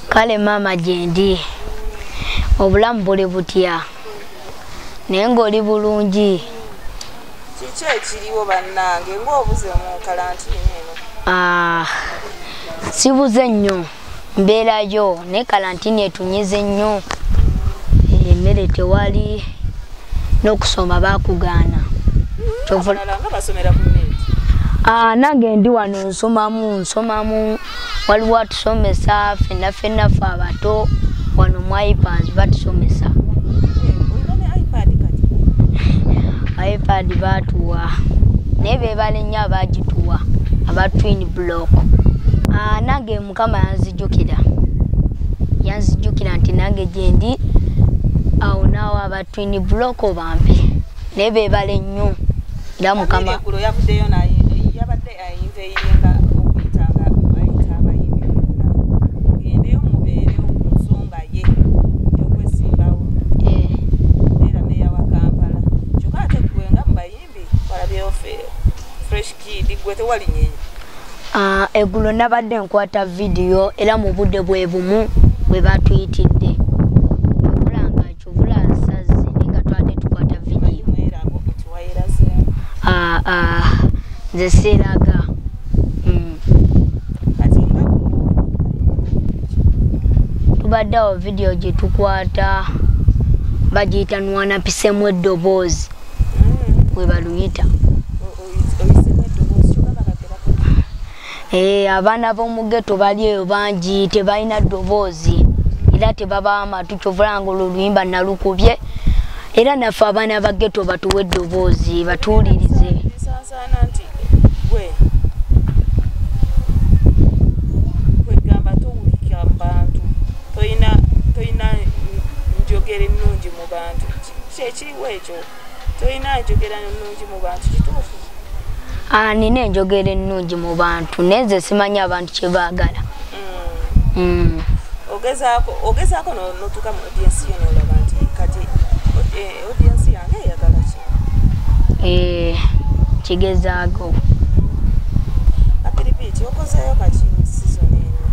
Kale mama jendi obulamu buli butya nengo oli bulungi kiki ekiriwo bannange ng'obuze mu karantini eno sibuze nnyo mbeerayo ne karantini etunyize nnyo emmere tewali n'okusoma bakugaana basomera ku nneti nange ndi wano nsomamu waliwo atusomesa ffenna abato wano mu iPads batusomesa iPad batuwa naye beebale nnyo abagituwa aba Twin Block. Nange mukama yanzijjukira nti nange gyendi awo naawo aba Twin Block bampe naye beebale nnyo era mukama yavuddeyo naye yabadde ayinveyiringa okuyitanga ayita abayimbi bonna gendeyo mubeere ku nsonga ye y'okwesimbawo era meya wa Kampala kyokka ate gwe nga mu bayimbi walabyewo fresh kid gwe tewali nyenyi eggulo nabadde nkwata vidiyo era mu budde bwe bumu bwe batuyitidde kyovula nsazzi nenga twadde tukwata vidiyo nze seeraga tubadde awo vidiyo gye tukwata bagiyita nwanappisemu eddoboozi bwe baluyita abaana b'omugeto bali eyo bangi tebalina ddoboozi era tebabawa matu kyovula nga oluluyimba nalukubye era naffe abaana ba geto batuwe eddoboozi batuwulirize kwegamba towulika mu bantu toyina njogera ennungi mu bantu kyekiriwo ekyo toyina njogera ennungi mu bantu kituufu nina enjogera ennungi mu bantu naye nze simanyi abantu kye baagala ogezaako notuuka mu audiensi yo nolaba nti kati audiensi yange eyagala ki kigezaako apiripiti okozeeyo kati sizoni eno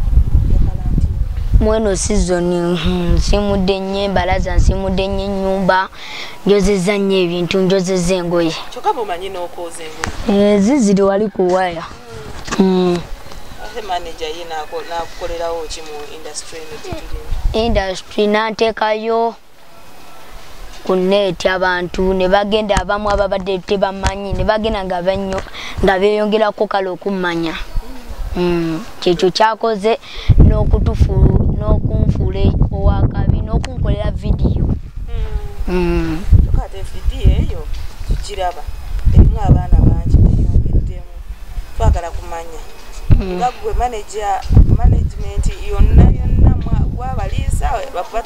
yakalantini mweno sizoni nsimudde nnyo embalaza nsimudde nnyo ennyumba njozeza nnyo ebintu njozeza engoye kyokka bumanyi n'okwoza engoye ziziri wali ku waya ate manager ye nakukolerawo ki mu industry industry nanteekayo ku nneeti abantu ne bagenda abamu ababadde tebamanyi ne bagenda nga beeyongerako kale okummanya kyekyo kyakoze n'okunfuula owakabi n'okunkolera vidiyo kyokka ate vidiyo eyo tukiraba erimu abaana bangi beeyongeddemu twagala kumanya nga gwe management yonna wabaliisa bakuba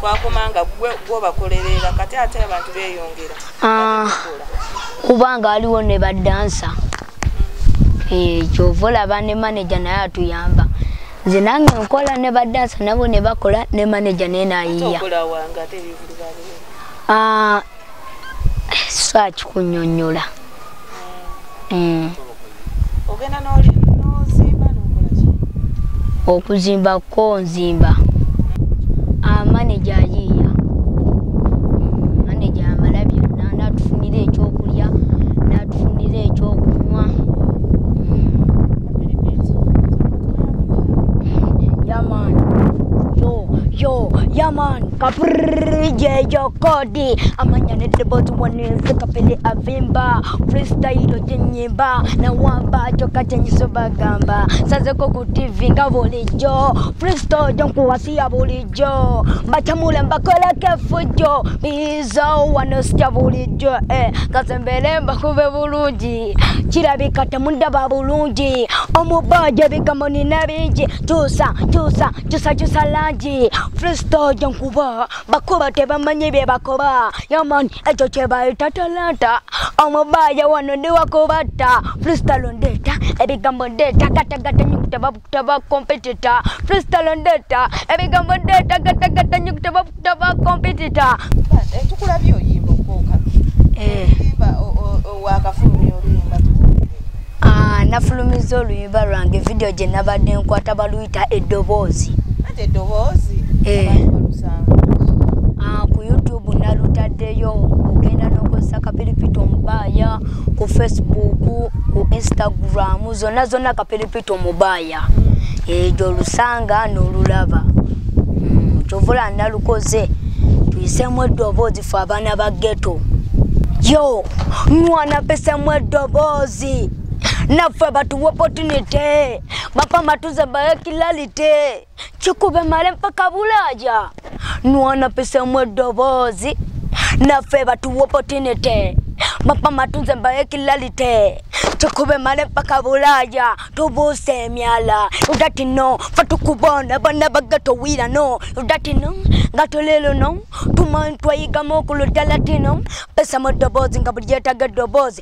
twakomanga gwobakolerera kati ate abantu beeyongera kubanga waliwo ne badansa kyova olaba ne manager naye atuyamba nze nange nkola ne badansa nabo ne bakola ne manager naye nayiya so akikunnyonnyola ogenda n'ozimba n'okola ki okuzimbako nzimba manager ayiiya manager amala byonna natufunira ekyokulya natufunira ekyokunywa yaman yaman kapurjejo kodi amanya nedebozi waneze kapele avimba freestyle jenyimba na wamba choka chenyiso bagamba sazeko ku TV nga bulijo freestyle jonkuwasia bulijo mbachamule mbakola kefujo bizo wanosya bulijo kasembele mbakube bulungi kirabika temundaba bulungi omubaje bigamoni nabingi chusa langi freestyle jonkuba bakuba tebamanyi bye bakoba yaman ekyo kyebayita talanta omubaje wano ndi wakubata freestyle ndeta ebigambo ndeta gatagata nyukuta bakutaba competitor freestyle ndeta ebigambo ndeta gatagata nyukuta bakutaba competitor tukulabye oyimba okoka yimba wakafulumya oluyimba nafulumiza oluyimba lwange video gye nabadde nkwata baluyita eddoboozi. Ate eddoboozi ku YouTube nalutaddeyo, ogenda n'okozesa Kapiripito Mubaaya ku Facebook, ku Instagram, zonna Kapiripito Mubaaya. Egyo olusanga n'olulaba. Kyovula nalukoze tuyisemu eddoboozi fe abaana ba ghetto. Yo, mwana pesemu eddoboozi. Naffe batuwa opportunity. Bapa matuze baye kilalite. Chikube male mpaka Bulaaya. Mwana pesemu eddoboozi. Naffe batuwa opportunity. Bapa matuze baye kilalite. Chikube male mpaka Bulaaya. Tubuuse emyala. Udati no. Fatukubona bana bagato wira no. Udati no. Gatolelo no. Tuman twayiga mokulu dalatino. Pesa mu eddoboozi nga buli yeetaga eddoboozi.